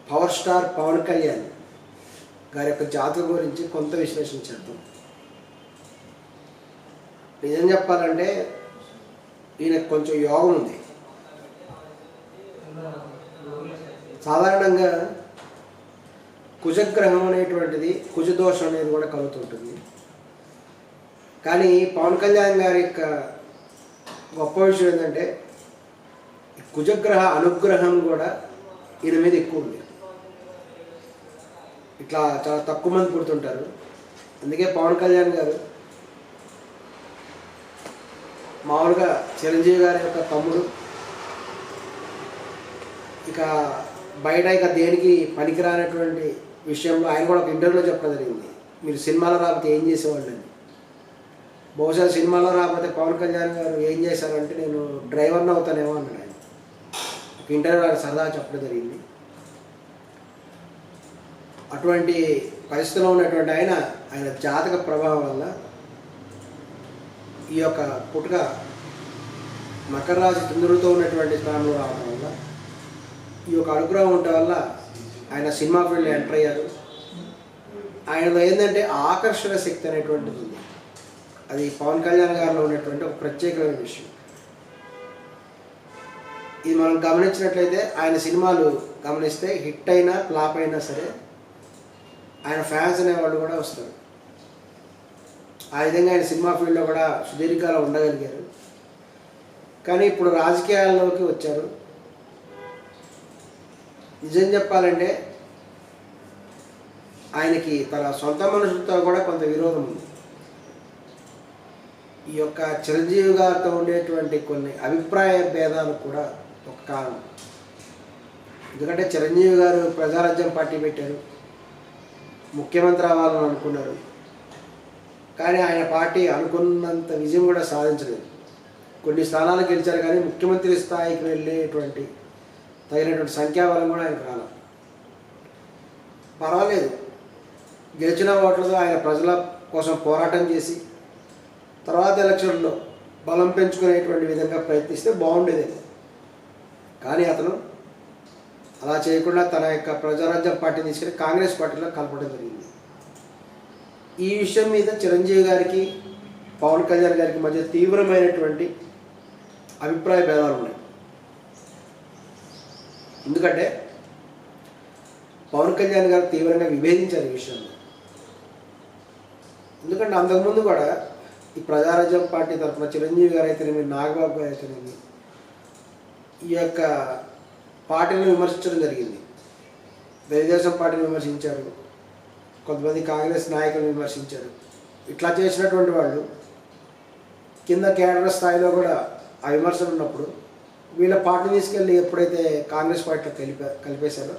Power star Pawan Kalyan గారి యొక్క జాతకం గురించి కొంత విశ్లేషణ చేద్దాం. నిజం చెప్పాలంటే ఈయనకు కొంచెం యోగం ఉంది. సాధారణంగా కుజగ్రహం అనేటువంటిది, కుజదోషం అనేది కూడా కలుగుతుంటుంది. కానీ పవన్ కళ్యాణ్ గారి యొక్క గొప్ప విషయం ఏంటంటే కుజగ్రహ అనుగ్రహం కూడా ఈయన మీద ఎక్కువ ఉంది. ఇట్లా చాలా తక్కువ మంది పుడుతుంటారు. అందుకే పవన్ కళ్యాణ్ గారు మామూలుగా చిరంజీవి గారి యొక్క తమ్ముడు, ఇక బయట ఇక దేనికి పనికిరానటువంటి విషయంలో ఆయన కూడా ఒక ఇంటర్వ్యూలో చెప్పడం జరిగింది, మీరు సినిమాలో రాకపోతే ఏం చేసేవాళ్ళు అని. బహుశా సినిమాలో రాకపోతే పవన్ కళ్యాణ్ గారు ఏం చేశారంటే నేను డ్రైవర్ని అవుతానేమో అన్నాడు ఆయన. ఒక ఇంటర్వ్యూ ఆయన సరదాగా చెప్పడం జరిగింది. అటువంటి పరిస్థితిలో ఉన్నటువంటి ఆయన జాతక ప్రభావం వల్ల ఈ యొక్క పుట్టుక మకర రాశి చంద్రుడితో ఉన్నటువంటి స్థానంలో రావడం వల్ల, ఈ యొక్క అనుగ్రహం ఉండటం వల్ల ఆయన సినిమా ఫీల్డ్లో ఎంటర్ అయ్యారు. ఆయనలో ఏంటంటే ఆకర్షణ శక్తి అనేటువంటిది ఉంది. అది పవన్ కళ్యాణ్ గారిలో ఉన్నటువంటి ఒక ప్రత్యేకమైన విషయం. ఇది మనం గమనించినట్లయితే ఆయన సినిమాలు గమనిస్తే హిట్ అయినా ఫ్లాప్ అయినా సరే ఆయన ఫ్యాన్స్ అనేవాళ్ళు కూడా వస్తారు. ఆ విధంగా ఆయన సినిమా ఫీల్డ్లో కూడా సుదీర్ఘకాలం ఉండగలిగారు. కానీ ఇప్పుడు రాజకీయాల్లోకి వచ్చారు. నిజం చెప్పాలంటే ఆయనకి తన సొంత మనుషులతో కూడా కొంత విరోధం ఉంది. ఈ యొక్క చిరంజీవి గారితో ఉండేటువంటి కొన్ని అభిప్రాయ భేదాలు కూడా ఒక కారణం. ఎందుకంటే చిరంజీవి గారు ప్రజారాజ్యం పార్టీ పెట్టారు, ముఖ్యమంత్రి అవ్వాలని అనుకున్నారు. కానీ ఆయన పార్టీ అనుకున్నంత విజయం కూడా సాధించలేదు. కొన్ని స్థానాలు గెలిచారు కానీ ముఖ్యమంత్రి స్థాయికి వెళ్ళేటువంటి తగినటువంటి సంఖ్యాబలం కూడా ఆయనకు రాలేదు. పర్వాలేదు, గెలిచిన ఓట్లతో ఆయన ప్రజల కోసం పోరాటం చేసి తర్వాత ఎలక్షన్లో బలం పెంచుకునేటువంటి విధంగా ప్రయత్నిస్తే బాగుండేది. కానీ అతను అలా చేయకుండా తన యొక్క ప్రజారాజ్యం పార్టీని తీసుకెళ్ళి కాంగ్రెస్ పార్టీలో కలపడం జరిగింది. ఈ విషయం మీద చిరంజీవి గారికి పవన్ కళ్యాణ్ గారికి మధ్య తీవ్రమైనటువంటి అభిప్రాయ భేదాలు ఉన్నాయి. ఎందుకంటే పవన్ కళ్యాణ్ గారు తీవ్రంగా విభేదించారు ఈ విషయంలో. ఎందుకంటే అంతకుముందు కూడా ఈ ప్రజారాజ్యం పార్టీ తరఫున చిరంజీవి గారు అయితేనేమి, నాగబాబు గారు అయితేనేమి ఈ యొక్క పార్టీని విమర్శించడం జరిగింది. తెలుగుదేశం పార్టీని విమర్శించారు, కొంతమంది కాంగ్రెస్ నాయకులను విమర్శించారు. ఇట్లా చేసినటువంటి వాళ్ళు కింద కేడర్ స్థాయిలో కూడా ఆ విమర్శలు ఉన్నప్పుడు వీళ్ళ పార్టీ తీసుకెళ్ళి ఎప్పుడైతే కాంగ్రెస్ పార్టీలో కలిపేశారో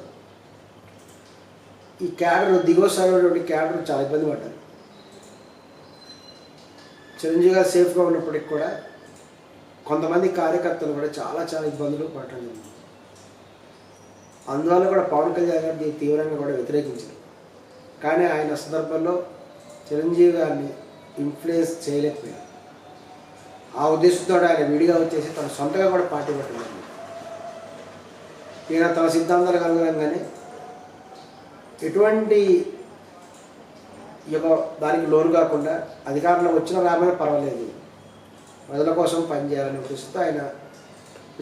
ఈ క్యాడర్, దిగువ స్థాయిలో క్యాడర్ చాలా ఇబ్బంది పడ్డారు. చిరంజీవి గారు సేఫ్గా ఉన్నప్పటికి కూడా కొంతమంది కార్యకర్తలు కూడా చాలా ఇబ్బందులు పడటం జరిగింది. అందువల్ల కూడా పవన్ కళ్యాణ్ గారిని తీవ్రంగా కూడా వ్యతిరేకించారు. కానీ ఆయన సందర్భంలో చిరంజీవి గారిని ఇన్ఫ్లుయెన్స్ చేయలేకపోయారు. ఆ ఉద్దేశంతో ఆయన విడిగా వచ్చేసి తన సొంతగా కూడా పార్టీ పెట్టలేదు. ఈయన తన సిద్ధాంతాలకు అనుగుణంగానే ఎటువంటి దానికి లోను కాకుండా అధికారంలో వచ్చిన రామని పర్వాలేదు, ప్రజల కోసం పనిచేయాలనే ఉద్దేశంతో ఆయన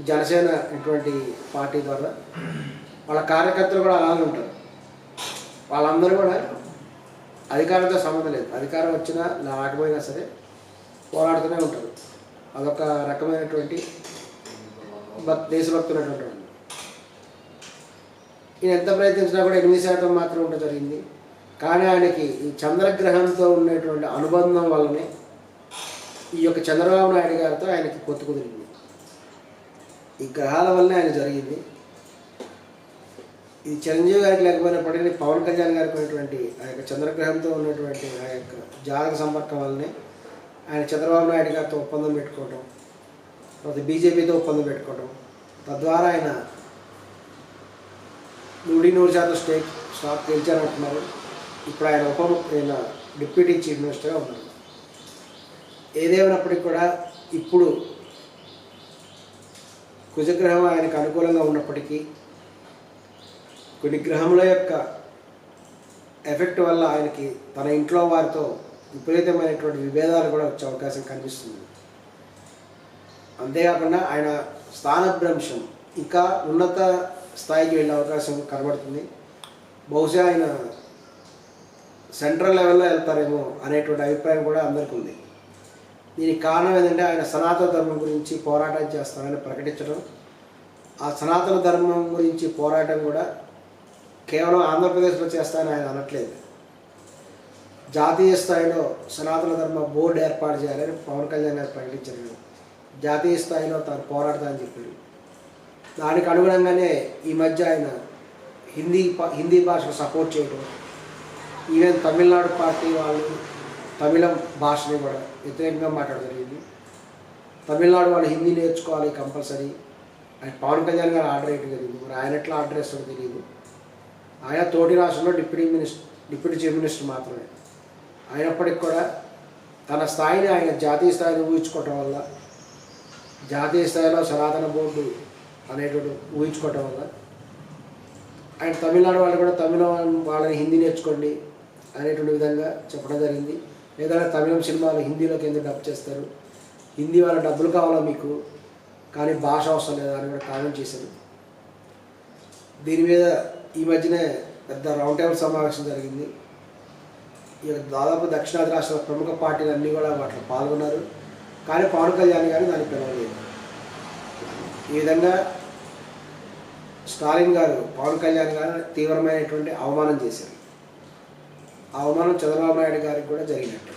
జనసేన ఇటువంటి పార్టీ ద్వారా వాళ్ళ కార్యకర్తలు కూడా అలాగే ఉంటారు. వాళ్ళందరూ కూడా అధికారంతో సంబంధం లేదు, అధికారం వచ్చినా రాకపోయినా సరే పోరాడుతూనే ఉంటారు. అదొక రకమైనటువంటి దేశభక్తులు ఉన్నటువంటి వాళ్ళు. ఈయన ఎంత ప్రయత్నించినా కూడా 8% మాత్రం ఉండడం జరిగింది. కానీ ఆయనకి ఈ చంద్రగ్రహంతో ఉండేటువంటి అనుబంధం వల్లనే ఈ యొక్క చంద్రబాబు నాయుడు గారితో ఆయనకి పొత్తు కుదిరింది. ఈ గ్రహాల వల్లనే ఆయన జరిగింది. ఇది చిరంజీవి గారికి లేకపోయినప్పటికీ పవన్ కళ్యాణ్ గారికి ఉన్నటువంటి ఆ యొక్క చంద్రగ్రహంతో ఉన్నటువంటి ఆ యొక్క జాతక సంపర్కం వల్లనే ఆయన చంద్రబాబు నాయుడు గారితో ఒప్పందం పెట్టుకోవటం, తర్వాత బీజేపీతో ఒప్పందం పెట్టుకోవటం, తద్వారా ఆయన 100% స్టాక్ గెలిచారంటున్నారు. ఇప్పుడు ఆయన డిప్యూటీ చీఫ్ మినిస్టర్గా ఉన్నారు. ఏదేమైనప్పటికీ కూడా ఇప్పుడు కుజగ్రహం ఆయనకు అనుకూలంగా ఉన్నప్పటికీ కొన్ని గ్రహముల యొక్క ఎఫెక్ట్ వల్ల ఆయనకి తన ఇంట్లో వారితో విపరీతమైనటువంటి విభేదాలు కూడా వచ్చే అవకాశం కనిపిస్తుంది. అంతేకాకుండా ఆయన స్థానభ్రంశం ఇంకా ఉన్నత స్థాయికి వెళ్ళే అవకాశం కనబడుతుంది. బహుశా ఆయన సెంట్రల్ లెవెల్లో వెళ్తారేమో అనేటువంటి అభిప్రాయం కూడా అందరికీ ఉంది. దీనికి కారణం ఏంటంటే ఆయన సనాతన ధర్మం గురించి పోరాటం చేస్తానని ప్రకటించడం. ఆ సనాతన ధర్మం గురించి పోరాటం కూడా కేవలం ఆంధ్రప్రదేశ్లో చేస్తానని ఆయన అనట్లేదు. జాతీయ స్థాయిలో సనాతన ధర్మ బోర్డు ఏర్పాటు చేయాలని పవన్ కళ్యాణ్ గారు ప్రకటించారు. జాతీయ స్థాయిలో తాను పోరాడతానని చెప్పాడు. దానికి అనుగుణంగానే ఈ మధ్య ఆయన హిందీ భాషకు సపోర్ట్ చేయడం, ఈవెన్ తమిళనాడు పార్టీ వాళ్ళు తమిళం భాషని కూడా వ్యతిరేకంగా మాట్లాడడం జరిగింది. తమిళనాడు వాళ్ళు హిందీ నేర్చుకోవాలి కంపల్సరీ అని పవన్ కళ్యాణ్ గారు ఆర్డర్ వేయడం జరిగింది. మరి ఆయన ఎట్లా ఆర్డర్ వేస్తాడో తెలియదు. ఆయన తోటి రాష్ట్రంలో డిప్యూటీ చీఫ్ మినిస్టర్ మాత్రమే. అయినప్పటికీ కూడా తన స్థాయిని ఆయన జాతీయ స్థాయిని ఊహించుకోవటం వల్ల, జాతీయ స్థాయిలో సనాతన బోర్డు అనేటువంటి ఊహించుకోవటం వల్ల ఆయన తమిళనాడు వాళ్ళు కూడా తమిళం వాళ్ళని హిందీ నేర్చుకోండి అనేటువంటి విధంగా చెప్పడం జరిగింది. లేదంటే తమిళం సినిమాలు హిందీలోకి ఎందుకు డబ్ చేస్తారు, హిందీ వాళ్ళ డబ్బులు కావాలా మీకు, కానీ భాష అవసరం లేదా అని కూడా కామెంట్ చేశారు. దీని మీద ఈ మధ్యనే పెద్ద రౌండ్ టేబుల్ సమావేశం జరిగింది. దాదాపు దక్షిణాది రాష్ట్రాల ప్రముఖ పార్టీలు అన్నీ కూడా వాటిలో పాల్గొన్నారు. కానీ పవన్ కళ్యాణ్ గారు దాన్ని పిలవలేదు. ఈ విధంగా స్టాలిన్ గారు పవన్ కళ్యాణ్ గారు తీవ్రమైనటువంటి అవమానం చేశారు. ఆ అవమానం చంద్రబాబు నాయుడు గారికి కూడా జరిగినట్టు.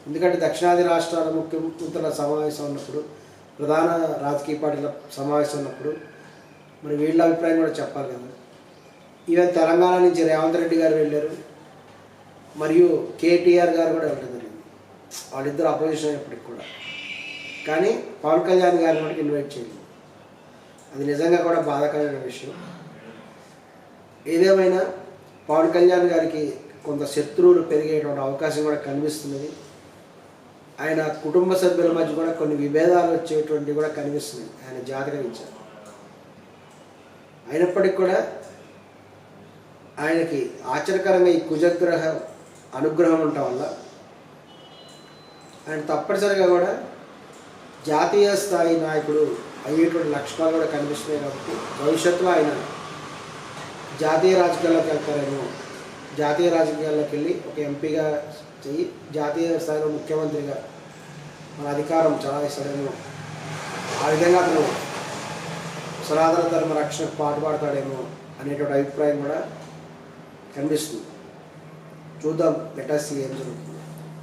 ఎందుకంటే దక్షిణాది రాష్ట్రాల ముఖ్యమంత్రుల సమావేశం ఉన్నప్పుడు, ప్రధాన రాజకీయ పార్టీల సమావేశం ఉన్నప్పుడు మరి వీళ్ళ అభిప్రాయం కూడా చెప్పాలి కదా. ఈవెన్ తెలంగాణ నుంచి రేవంత్ రెడ్డి గారు వెళ్ళారు, మరియు కేటీఆర్ గారు కూడా వెళ్ళడం జరిగింది. వాళ్ళిద్దరు అపోజిషన్ అయినప్పటికి కూడా. కానీ పవన్ కళ్యాణ్ గారిని మనకి ఇన్వైట్ చేయలేదు. అది నిజంగా కూడా బాధాకరమైన విషయం. ఏదేమైనా పవన్ కళ్యాణ్ గారికి కొంత శత్రువులు పెరిగేటువంటి అవకాశం కూడా కనిపిస్తున్నది. ఆయన కుటుంబ సభ్యుల మధ్య కూడా కొన్ని విభేదాలు వచ్చేటువంటివి కూడా కనిపిస్తుంది ఆయన జాతకం ఇచ్చారు. అయినప్పటికీ కూడా ఆయనకి ఆశ్చర్యకరంగా ఈ కుజగ్రహ అనుగ్రహం ఉండటం వల్ల ఆయన తప్పనిసరిగా కూడా జాతీయ స్థాయి నాయకుడు అయ్యేటువంటి లక్షణాలు కూడా కనిపిస్తున్నాయి. కాబట్టి భవిష్యత్తులో ఆయన జాతీయ రాజకీయాల్లోకి వెళ్తారేమో, జాతీయ రాజకీయాల్లోకి వెళ్ళి ఒక ఎంపీగా చెయ్యి జాతీయ స్థాయిలో ముఖ్యమంత్రిగా మన అధికారం చలాయిస్తాడేమో, ఆ విధంగా అతను సనాతన ధర్మ రక్షణకు పాటుపడతాడేమో అనేటువంటి అభిప్రాయం కూడా కనిపిస్తుంది. చూద్దాం, లెట్ us see ఏం జరుగుతుంది.